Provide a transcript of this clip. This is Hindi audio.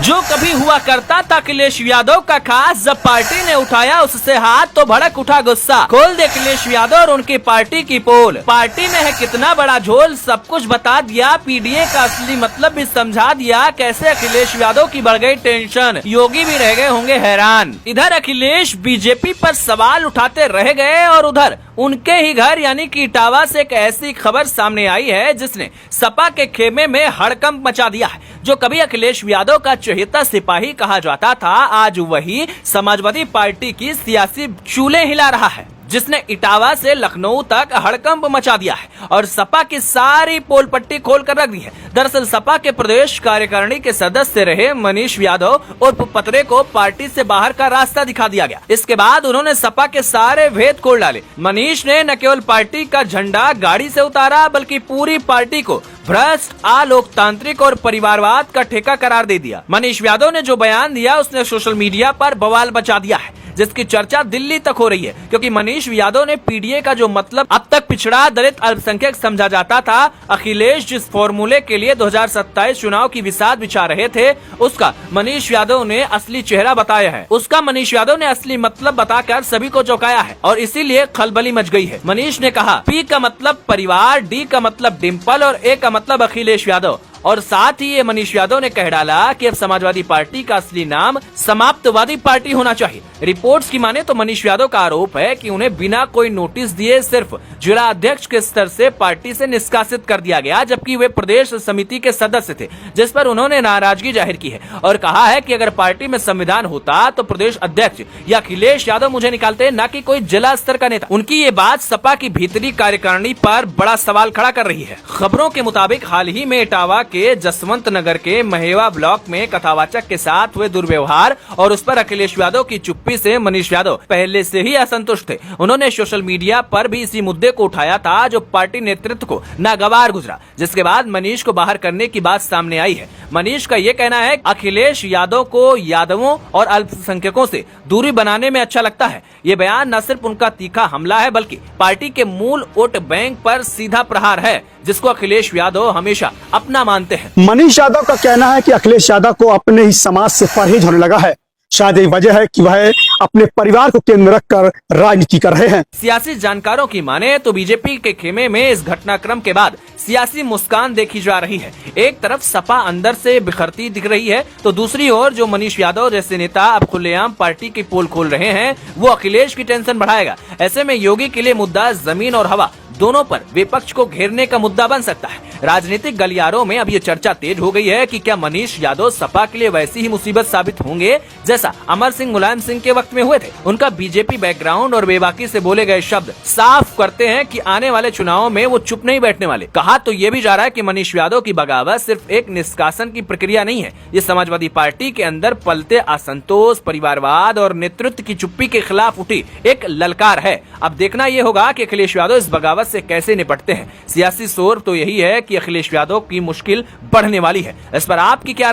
जो कभी हुआ करता था अखिलेश यादव का खास, जब पार्टी ने उठाया उससे हाथ तो भड़क उठा गुस्सा। खोल दे अखिलेश यादव और उनकी पार्टी की पोल। पार्टी में है कितना बड़ा झोल, सब कुछ बता दिया। पीडीए का असली मतलब भी समझा दिया। कैसे अखिलेश यादव की बढ़ गई टेंशन, योगी भी रह गए होंगे हैरान। इधर अखिलेश बीजेपी पर सवाल उठाते रह गए और उधर उनके ही घर यानी कि इटावा से एक ऐसी खबर सामने आई है जिसने सपा के खेमे में हड़कंप मचा दिया है। जो कभी अखिलेश यादव का चहेता सिपाही कहा जाता था, आज वही समाजवादी पार्टी की सियासी चूल्हे हिला रहा है, जिसने इटावा से लखनऊ तक हड़कंप मचा दिया है और सपा की सारी पोल पट्टी खोल कर रख दी है। दरअसल सपा के प्रदेश कार्यकारिणी के सदस्य रहे मनीष यादव उर्फ पतरे को पार्टी से बाहर का रास्ता दिखा दिया गया। इसके बाद उन्होंने सपा के सारे भेद खोल डाले। मनीष ने न केवल पार्टी का झंडा गाड़ी से उतारा, बल्कि पूरी पार्टी को भ्रष्ट, अलोकतांत्रिक और परिवारवाद का ठेका करार दे दिया। मनीष यादव ने जो बयान दिया उसने सोशल मीडिया पर बवाल मचा दिया है, जिसकी चर्चा दिल्ली तक हो रही है, क्योंकि मनीष यादव ने पीडीए का जो मतलब अब तक पिछड़ा, दलित, अल्पसंख्यक समझा जाता था, अखिलेश जिस फॉर्मूले के लिए 2027 चुनाव की विसाद बिछा रहे थे, उसका मनीष यादव ने असली चेहरा बताया है। उसका मनीष यादव ने असली मतलब बताकर सभी को चौंकाया है और इसीलिए खलबली मच गई है। मनीष ने कहा, पी का मतलब परिवार, डी का मतलब डिम्पल और ए का मतलब अखिलेश यादव। और साथ ही ये मनीष यादव ने कह डाला कि अब समाजवादी पार्टी का असली नाम समाप्तवादी पार्टी होना चाहिए। रिपोर्ट्स की माने तो मनीष यादव का आरोप है कि उन्हें बिना कोई नोटिस दिए सिर्फ जिला अध्यक्ष के स्तर से पार्टी से निष्कासित कर दिया गया, जबकि वे प्रदेश समिति के सदस्य थे, जिस पर उन्होंने नाराजगी जाहिर की है और कहा है कि अगर पार्टी में संविधान होता तो प्रदेश अध्यक्ष या अखिलेश यादव मुझे निकालते, न कि कोई जिला स्तर का नेता। उनकी ये बात सपा की भीतरी कार्यकारिणी पर बड़ा सवाल खड़ा कर रही है। खबरों के मुताबिक हाल ही में इटावा के जसवंत नगर के महेवा ब्लॉक में कथावाचक के साथ हुए दुर्व्यवहार और उस पर अखिलेश यादव की चुप्पी से मनीष यादव पहले से ही असंतुष्ट थे। उन्होंने सोशल मीडिया पर भी इसी मुद्दे को उठाया था, जो पार्टी नेतृत्व को नागवार गुजरा, जिसके बाद मनीष को बाहर करने की बात सामने आई है। मनीष का ये कहना है, अखिलेश यादव को यादवों और अल्पसंख्यकों से दूरी बनाने में अच्छा लगता है। ये बयान न सिर्फ उनका तीखा हमला है, बल्कि पार्टी के मूल वोट बैंक पर सीधा प्रहार है, जिसको अखिलेश यादव हमेशा अपना मानते हैं। मनीष यादव का कहना है कि अखिलेश यादव को अपने ही समाज से परहेज होने लगा है। शायद यही वजह है कि वह अपने परिवार को केंद्र में रखकर राजनीति कर रहे हैं। सियासी जानकारों की माने तो बीजेपी के खेमे में इस घटनाक्रम के बाद सियासी मुस्कान देखी जा रही है। एक तरफ सपा अंदर से बिखरती दिख रही है, तो दूसरी ओर जो मनीष यादव जैसे नेता अब खुलेआम पार्टी की पोल खोल रहे हैं, वो अखिलेश की टेंशन बढ़ाएगा। ऐसे में योगी के लिए मुद्दा जमीन और हवा दोनों पर विपक्ष को घेरने का मुद्दा बन सकता है। राजनीतिक गलियारों में अब ये चर्चा तेज हो गई है कि क्या मनीष यादव सपा के लिए वैसी ही मुसीबत साबित होंगे जैसा अमर सिंह मुलायम सिंह के वक्त में हुए थे। उनका बीजेपी बैकग्राउंड और बेबाकी से बोले गए शब्द साफ करते हैं कि आने वाले चुनावों में वो चुप नहीं बैठने वाले। कहा तो ये भी जा रहा है कि मनीष यादव की बगावत सिर्फ एक निष्कासन की प्रक्रिया नहीं है, ये समाजवादी पार्टी के अंदर पलते असंतोष, परिवारवाद और नेतृत्व की चुप्पी के खिलाफ उठी एक ललकार है। अब देखना ये होगा कि अखिलेश यादव इस बगावत से कैसे निपटते हैं। सियासी शोर तो यही है कि अखिलेश यादव की मुश्किल बढ़ने वाली है। इस पर आपकी क्या